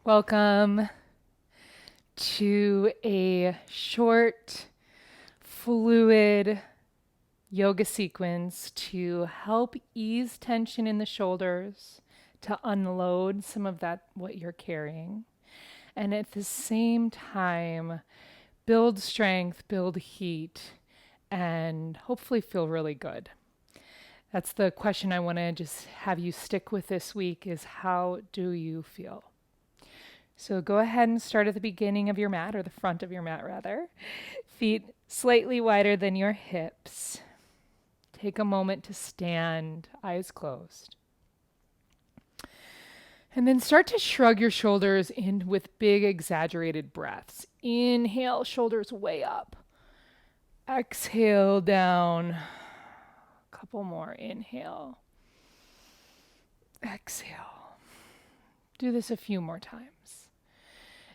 Welcome to a short, fluid yoga sequence to help ease tension in the shoulders, to unload some of that, what you're carrying, and at the same time, build strength, build heat, and hopefully feel really good. That's the question I want to just have you stick with this week is how do you feel? So go ahead and start at the beginning of your mat, or the front of your mat rather. Feet slightly wider than your hips. Take a moment to stand, eyes closed. And then start to shrug your shoulders in with big exaggerated breaths. Inhale, shoulders way up. Exhale down. A couple more. Inhale. Exhale. Do this a few more times.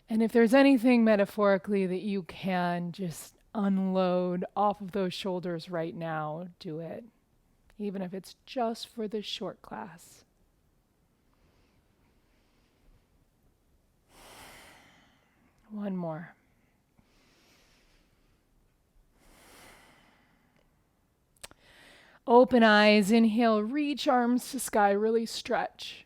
And if there's anything metaphorically that you can just unload off of those shoulders right now, do it. Even if it's just for this short class. One more. Open eyes, inhale, reach arms to sky, really stretch.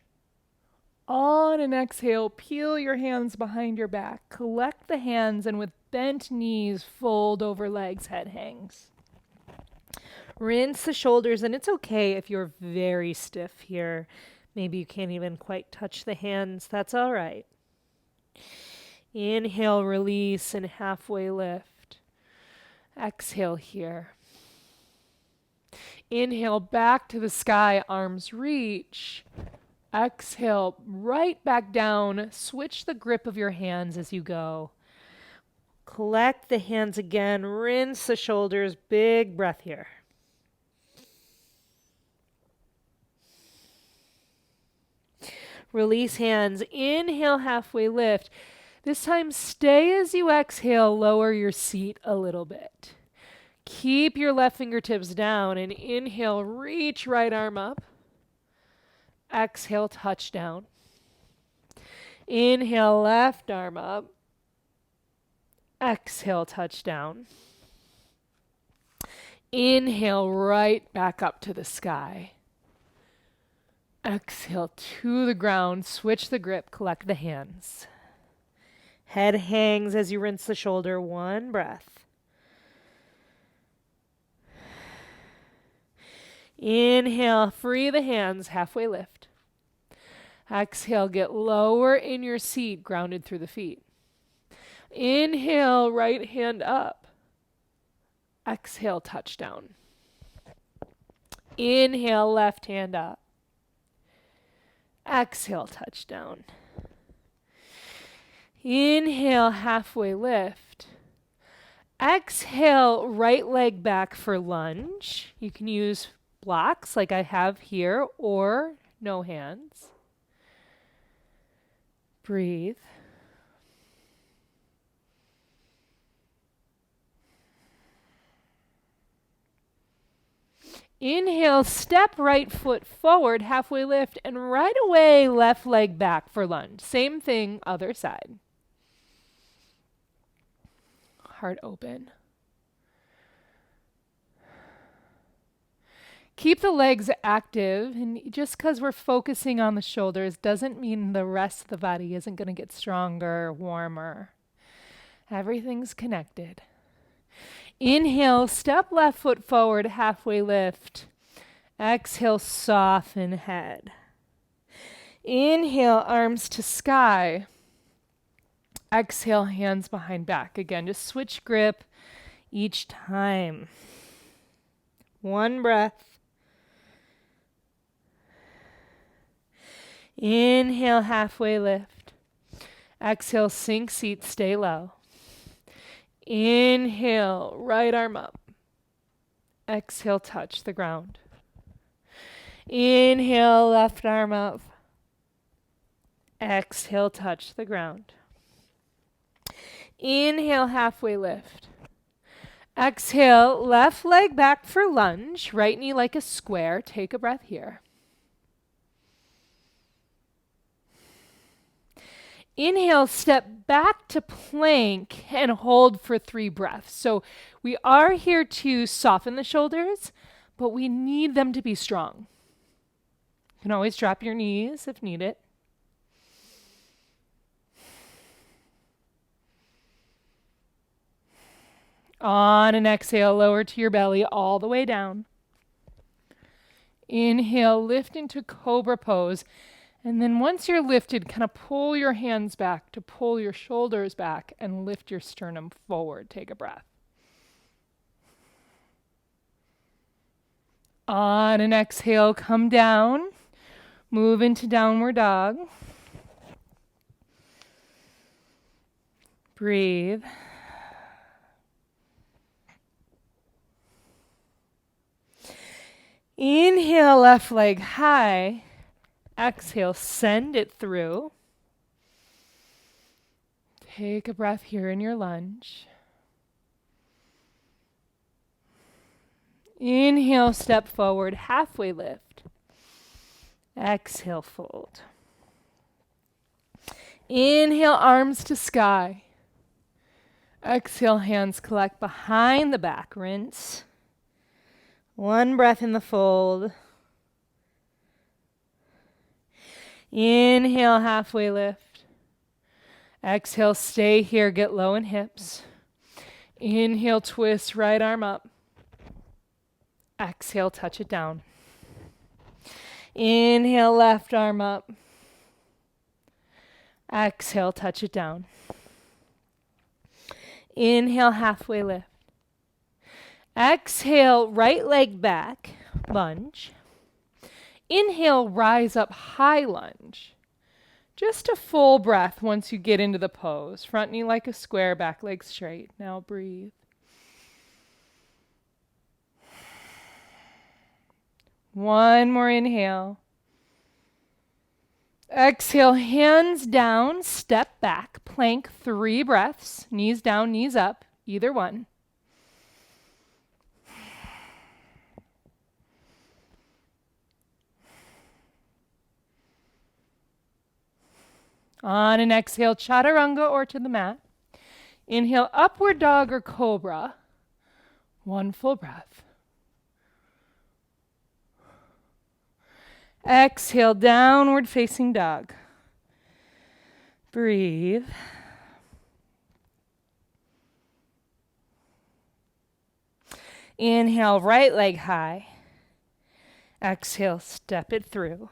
On an exhale, peel your hands behind your back. Collect the hands and with bent knees, fold over legs, head hangs. Rinse the shoulders, and it's okay if you're very stiff here. Maybe you can't even quite touch the hands. That's all right. Inhale, release, and halfway lift. Exhale here. Inhale, back to the sky, arms reach. Exhale, right back down. Switch the grip of your hands as you go. Collect the hands again. Rinse the shoulders. Big breath here. Release hands. Inhale, halfway lift. This time, stay as you exhale. Lower your seat a little bit. Keep your left fingertips down and inhale, reach right arm up. Exhale, touch down. Inhale, left arm up. Exhale, touch down. Inhale, right back up to the sky. Exhale to the ground, switch the grip, collect the hands. Head hangs as you rinse the shoulder, one breath. Inhale, free the hands, halfway lift. Exhale, get lower in your seat, grounded through the feet. Inhale, right hand up. Exhale, touch down. Inhale, left hand up. Exhale, touch down. Inhale, halfway lift. Exhale, right leg back for lunge. You can use blocks like I have here or no hands. Breathe. Inhale, step right foot forward, halfway lift, and right away, left leg back for lunge. Same thing, other side. Heart open. Keep the legs active, and just because we're focusing on the shoulders doesn't mean the rest of the body isn't going to get stronger, warmer. Everything's connected. Inhale, step left foot forward, halfway lift. Exhale, soften head. Inhale, arms to sky. Exhale, hands behind back. Again, just switch grip each time. One breath. Inhale, halfway lift. Exhale, sink seat, stay low. Inhale, right arm up. Exhale, touch the ground. Inhale, left arm up. Exhale, touch the ground. Inhale, halfway lift. Exhale, left leg back for lunge. Right knee like a square. Take a breath here. Inhale, step back to plank and hold for 3 breaths. So we are here to soften the shoulders, but we need them to be strong. You can always drop your knees if needed. On an exhale, lower to your belly all the way down. Inhale, lift into cobra pose. And then once you're lifted, kind of pull your hands back to pull your shoulders back and lift your sternum forward. Take a breath. On an exhale, come down. Move into downward dog. Breathe. Inhale, left leg high. Exhale, send it through. Take a breath here in your lunge. Inhale, step forward, halfway lift. Exhale, fold. Inhale, arms to sky. Exhale, hands collect behind the back. Rinse. One breath in the fold. Inhale, halfway lift. Exhale, stay here, get low in hips. Inhale, twist, right arm up. Exhale, touch it down. Inhale, left arm up. Exhale, touch it down. Inhale, halfway lift. Exhale, right leg back, lunge. Inhale, rise up, high lunge. Just a full breath once you get into the pose. Front knee like a square, back leg straight. Now breathe. One more inhale. Exhale, hands down, step back, plank, 3 breaths. Knees down, knees up, either one. On an exhale, chaturanga or to the mat. Inhale, upward dog or cobra. 1 full breath. Exhale, downward facing dog. Breathe. Inhale, right leg high. Exhale, step it through.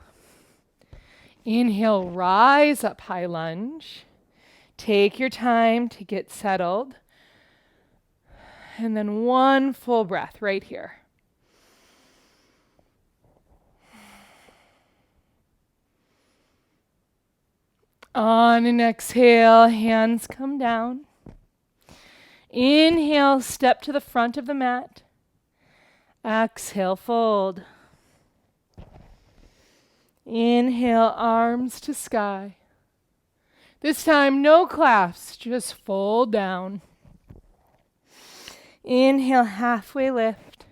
Inhale, rise up, high lunge. Take your time to get settled. And then 1 full breath right here. On an exhale, hands come down. Inhale, step to the front of the mat. Exhale, fold. Inhale, arms to sky. This time, no clasps, just fold down. Inhale, halfway lift.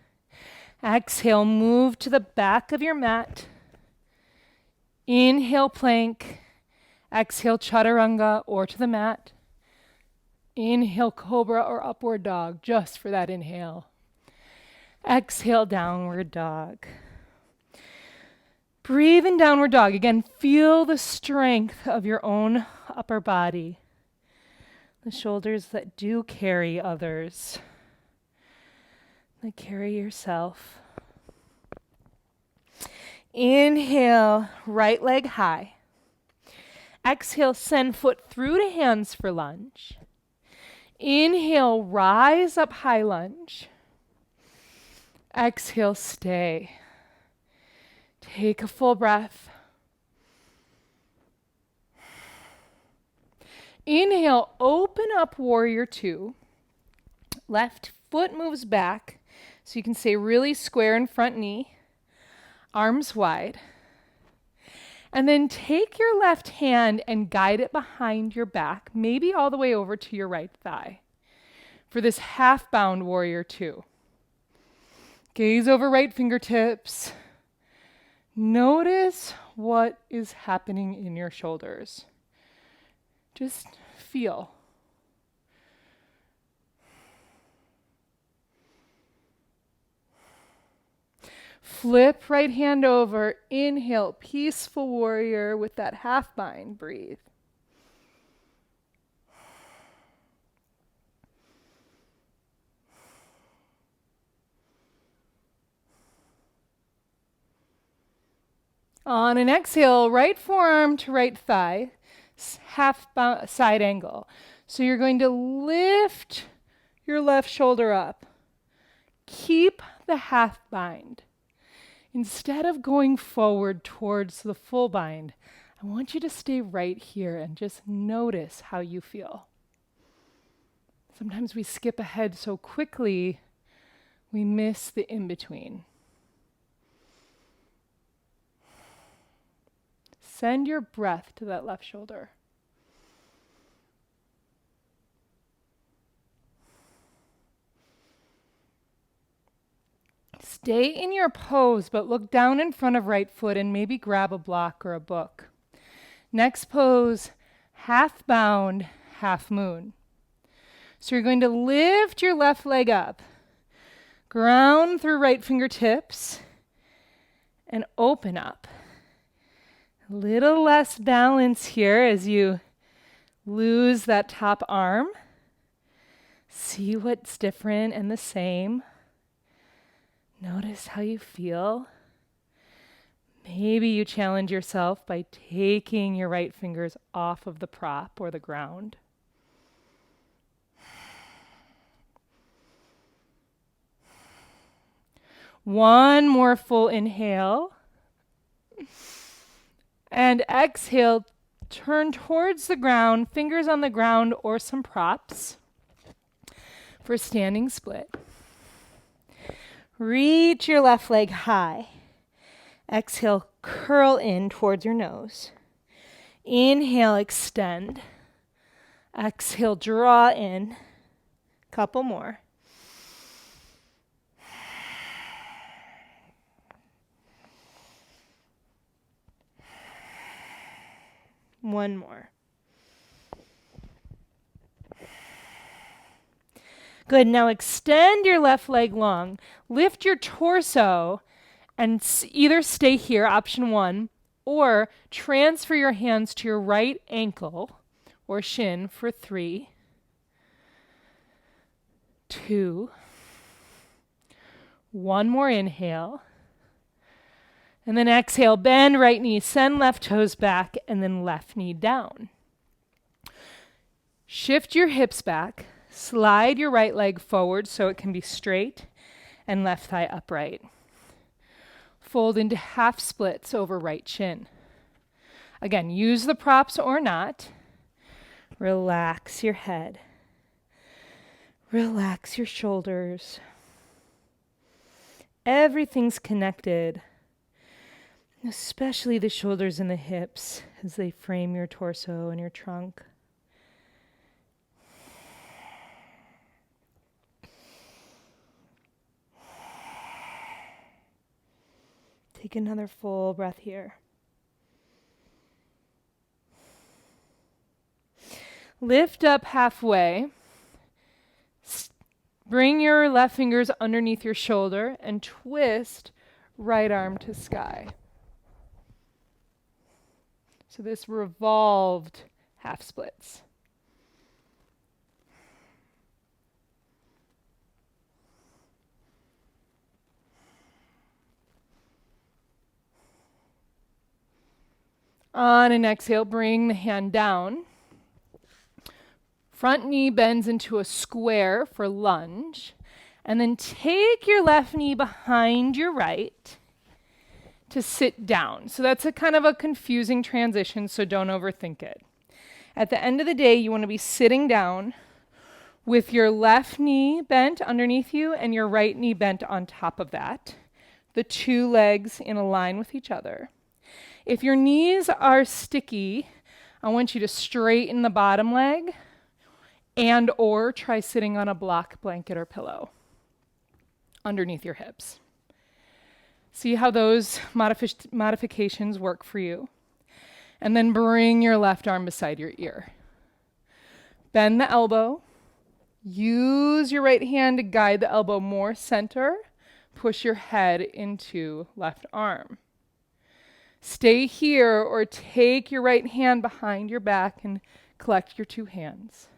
Exhale, move to the back of your mat. Inhale, plank. Exhale, chaturanga or to the mat. Inhale, cobra or upward dog, just for that inhale. Exhale, downward dog. Breathe in downward dog. Again, feel the strength of your own upper body. The shoulders that do carry others, that carry yourself. Inhale, right leg high. Exhale, send foot through to hands for lunge. Inhale, rise up, high lunge. Exhale, stay. Take a full breath. Inhale, open up, warrior 2. Left foot moves back, so you can stay really square in front knee. Arms wide. And then take your left hand and guide it behind your back, maybe all the way over to your right thigh. For this half bound warrior 2. Gaze over right fingertips. Notice what is happening in your shoulders. Just feel. Flip right hand over. Inhale, peaceful warrior with that half bind. Breathe. On an exhale, right forearm to right thigh, side angle. So you're going to lift your left shoulder up. Keep the half bind. Instead of going forward towards the full bind, I want you to stay right here and just notice how you feel. Sometimes we skip ahead so quickly, we miss the in-between. Send your breath to that left shoulder. Stay in your pose, but look down in front of right foot and maybe grab a block or a book. Next pose, half bound, half moon. So you're going to lift your left leg up, ground through right fingertips, and open up. A little less balance here as you lose that top arm. See what's different and the same. Notice how you feel. Maybe you challenge yourself by taking your right fingers off of the prop or the ground. One more full inhale. And exhale, turn towards the ground, fingers on the ground or some props for standing split. Reach your left leg high. Exhale, curl in towards your nose. Inhale, extend. Exhale, draw in. Couple more. One more. Good. Now extend your left leg long. Lift your torso and either stay here, option 1, or transfer your hands to your right ankle or shin for 3, 2, 1 more inhale. And then exhale, bend right knee, send left toes back, and then left knee down. Shift your hips back. Slide your right leg forward so it can be straight and left thigh upright. Fold into half splits over right shin. Again, use the props or not. Relax your head. Relax your shoulders. Everything's connected, especially the shoulders and the hips as they frame your torso and your trunk. Take another full breath here. Lift up halfway. Bring your left fingers underneath your shoulder and twist right arm to sky. So this revolved half splits. On an exhale, bring the hand down. Front knee bends into a square for lunge. And then take your left knee behind your right to sit down. So that's a kind of a confusing transition, so don't overthink it. At the end of the day, you want to be sitting down with your left knee bent underneath you and your right knee bent on top of that. The two legs in a line with each other. If your knees are sticky, I want you to straighten the bottom leg and or try sitting on a block blanket or pillow underneath your hips. See how those modifications work for you. And then bring your left arm beside your ear. Bend the elbow. Use your right hand to guide the elbow more center. Push your head into left arm. Stay here or take your right hand behind your back and collect your two hands.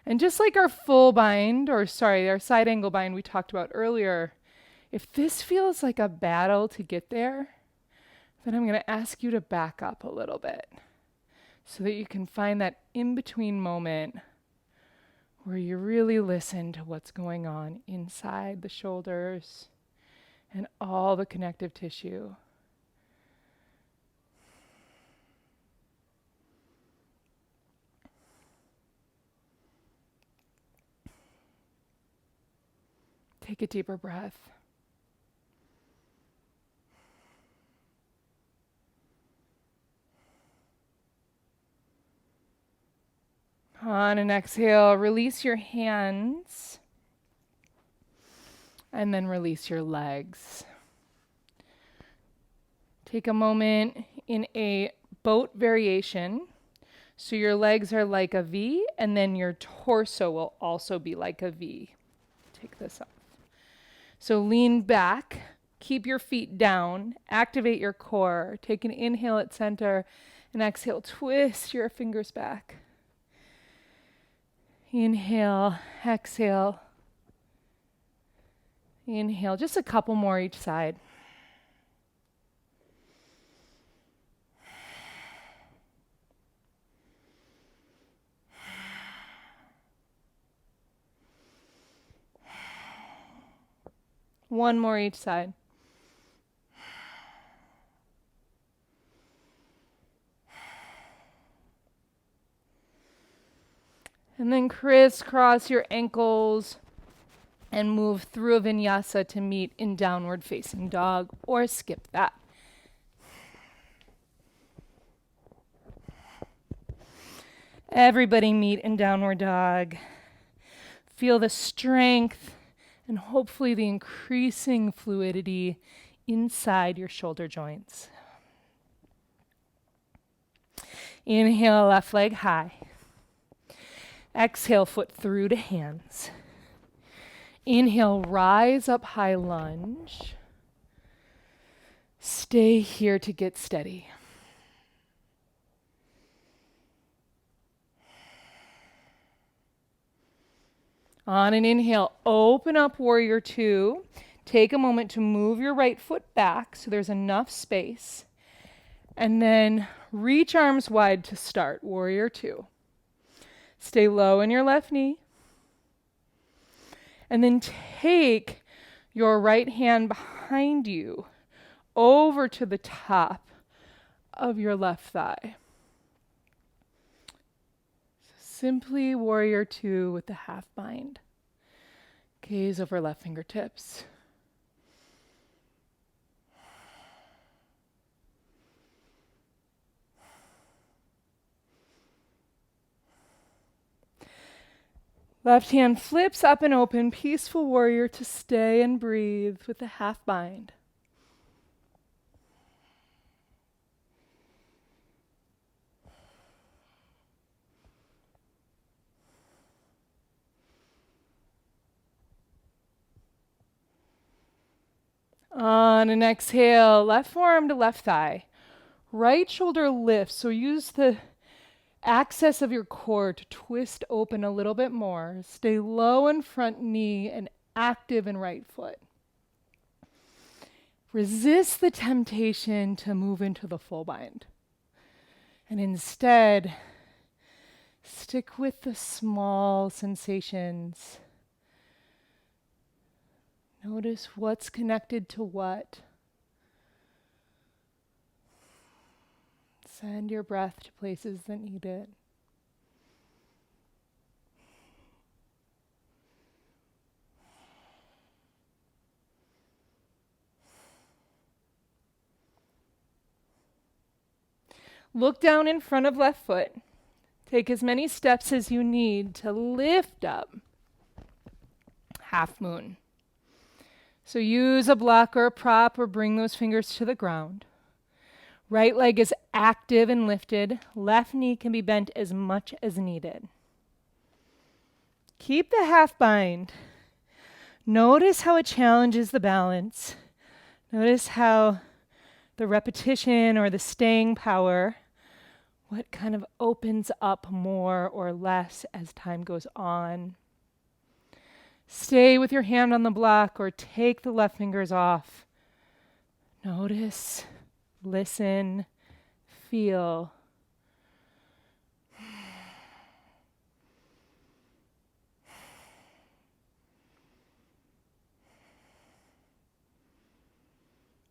And just like our our side angle bind we talked about earlier, if this feels like a battle to get there, then I'm going to ask you to back up a little bit so that you can find that in-between moment where you really listen to what's going on inside the shoulders and all the connective tissue. Take a deeper breath. On an exhale, release your hands and then release your legs. Take a moment in a boat variation. So your legs are like a V and then your torso will also be like a V. Take this off. So lean back, keep your feet down, activate your core. Take an inhale at center and exhale, twist your fingers back. Inhale, exhale. Inhale, just a couple more each side. One more each side. And then crisscross your ankles and move through a vinyasa to meet in downward facing dog, or skip that. Everybody meet in downward dog. Feel the strength and hopefully the increasing fluidity inside your shoulder joints. Inhale, left leg high. Exhale, foot through to hands. Inhale, rise up, high lunge. Stay here to get steady. On an inhale, open up, warrior two. Take a moment to move your right foot back so there's enough space. And then reach arms wide to start, warrior two. Stay low in your left knee. And then take your right hand behind you over to the top of your left thigh. So simply warrior two with the half bind. Gaze over left fingertips. Left hand flips up and open, peaceful warrior to stay and breathe with the half bind. On an exhale, left forearm to left thigh. Right shoulder lifts, so use the access of your core to twist open a little bit more. Stay low in front knee and active in right foot. Resist the temptation to move into the full bind. And instead, stick with the small sensations. Notice what's connected to what. Send your breath to places that need it. Look down in front of left foot. Take as many steps as you need to lift up. Half moon. So use a block or a prop or bring those fingers to the ground. Right leg is active and lifted. Left knee can be bent as much as needed. Keep the half bind. Notice how it challenges the balance. Notice how the repetition or the staying power, what kind of opens up more or less as time goes on. Stay with your hand on the block or take the left fingers off. Notice, listen, feel.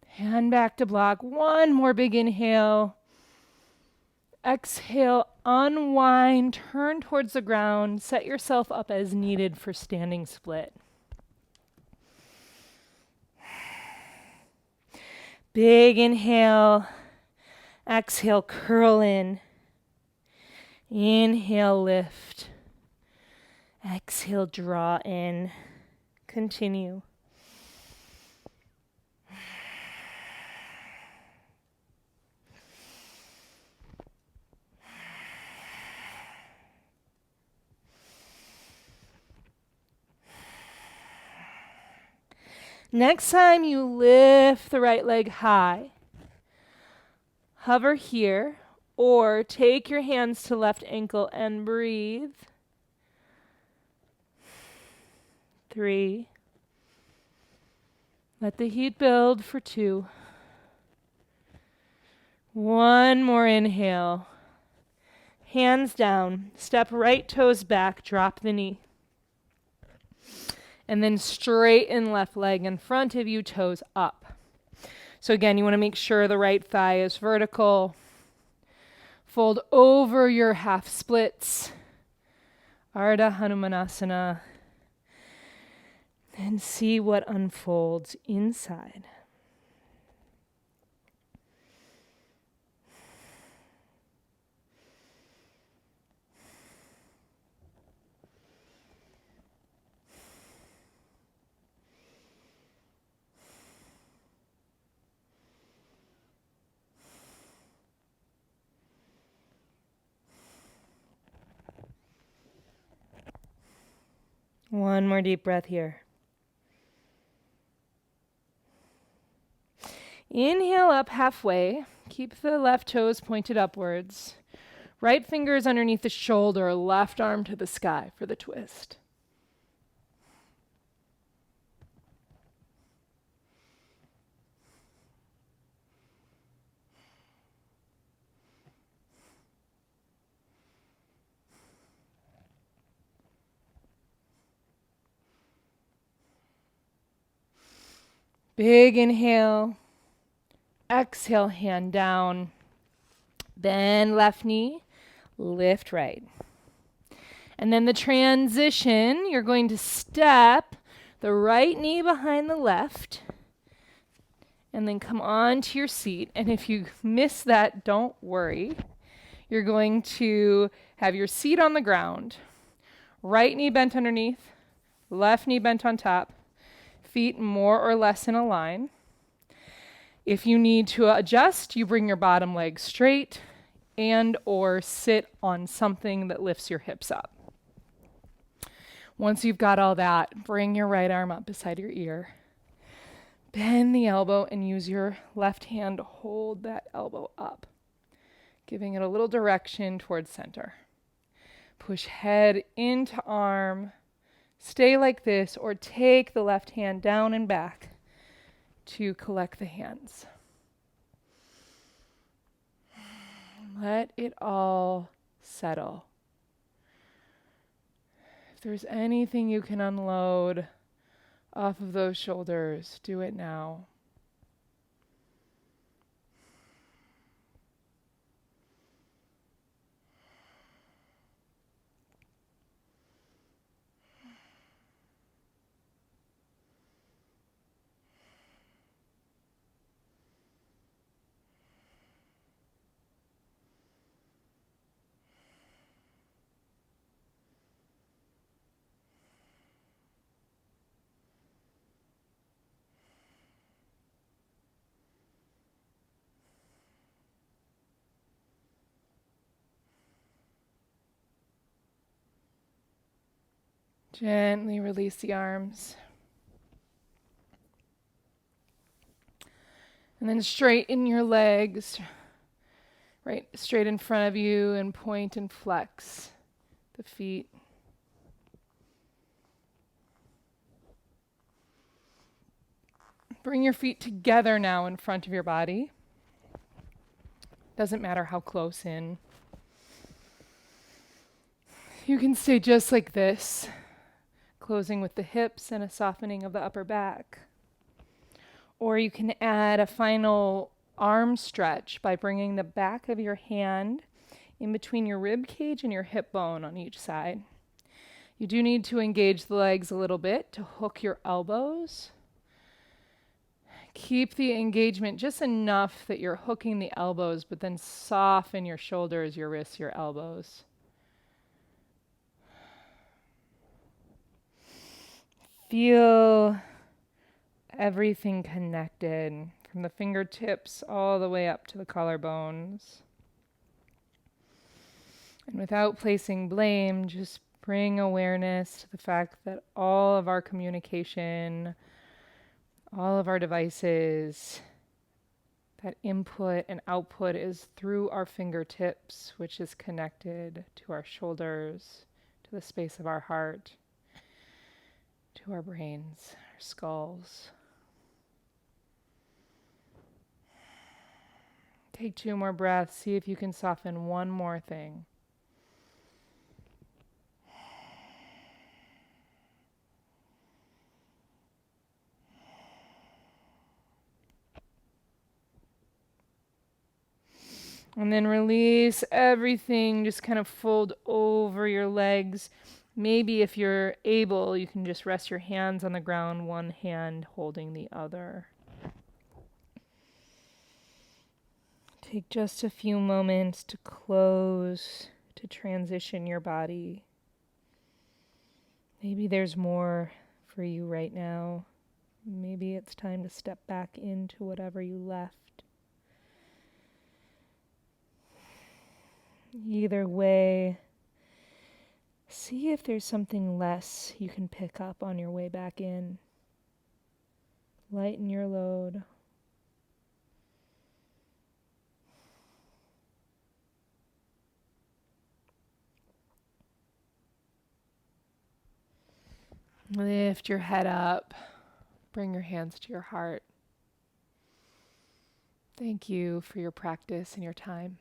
Hand back to block. One more big inhale. Exhale, unwind, turn towards the ground. Set yourself up as needed for standing split. Big inhale. Exhale, curl in. Inhale, lift. Exhale, draw in. Continue. Next time you lift the right leg high, hover here, or take your hands to left ankle and breathe. 3. Let the heat build for 2. One more inhale. Hands down. Step right toes back. Drop the knee. And then straighten left leg in front of you, toes up. So again, you want to make sure the right thigh is vertical. Fold over your half splits. Ardha Hanumanasana. And see what unfolds inside. One more deep breath here. Inhale up halfway. Keep the left toes pointed upwards. Right fingers underneath the shoulder, left arm to the sky for the twist. Big inhale. Exhale, hand down. Bend left knee, lift right. And then the transition, you're going to step the right knee behind the left and then come on to your seat. And if you miss that, don't worry. You're going to have your seat on the ground, right knee bent underneath, left knee bent on top, feet more or less in a line. If you need to adjust, you bring your bottom leg straight and or sit on something that lifts your hips up. Once you've got all that, bring your right arm up beside your ear. Bend the elbow and use your left hand to hold that elbow up, giving it a little direction towards center. Push head into arm. Stay like this or take the left hand down and back to collect the hands. Let it all settle. If there's anything you can unload off of those shoulders, do it now. Gently release the arms. And then straighten your legs right straight in front of you and point and flex the feet. Bring your feet together now in front of your body. Doesn't matter how close in. You can stay just like this, closing with the hips and a softening of the upper back. Or you can add a final arm stretch by bringing the back of your hand in between your rib cage and your hip bone on each side. You do need to engage the legs a little bit to hook your elbows. Keep the engagement just enough that you're hooking the elbows, but then soften your shoulders, your wrists, your elbows. Feel everything connected from the fingertips all the way up to the collarbones. And without placing blame, just bring awareness to the fact that all of our communication, all of our devices, that input and output is through our fingertips, which is connected to our shoulders, to the space of our heart, to our brains, our skulls. Take 2 more breaths. See if you can soften one more thing. And then release everything. Just kind of fold over your legs. Maybe if you're able, you can just rest your hands on the ground, one hand holding the other. Take just a few moments to close, to transition your body. Maybe there's more for you right now. Maybe it's time to step back into whatever you left. Either way, see if there's something less you can pick up on your way back in. Lighten your load. Lift your head up. Bring your hands to your heart. Thank you for your practice and your time.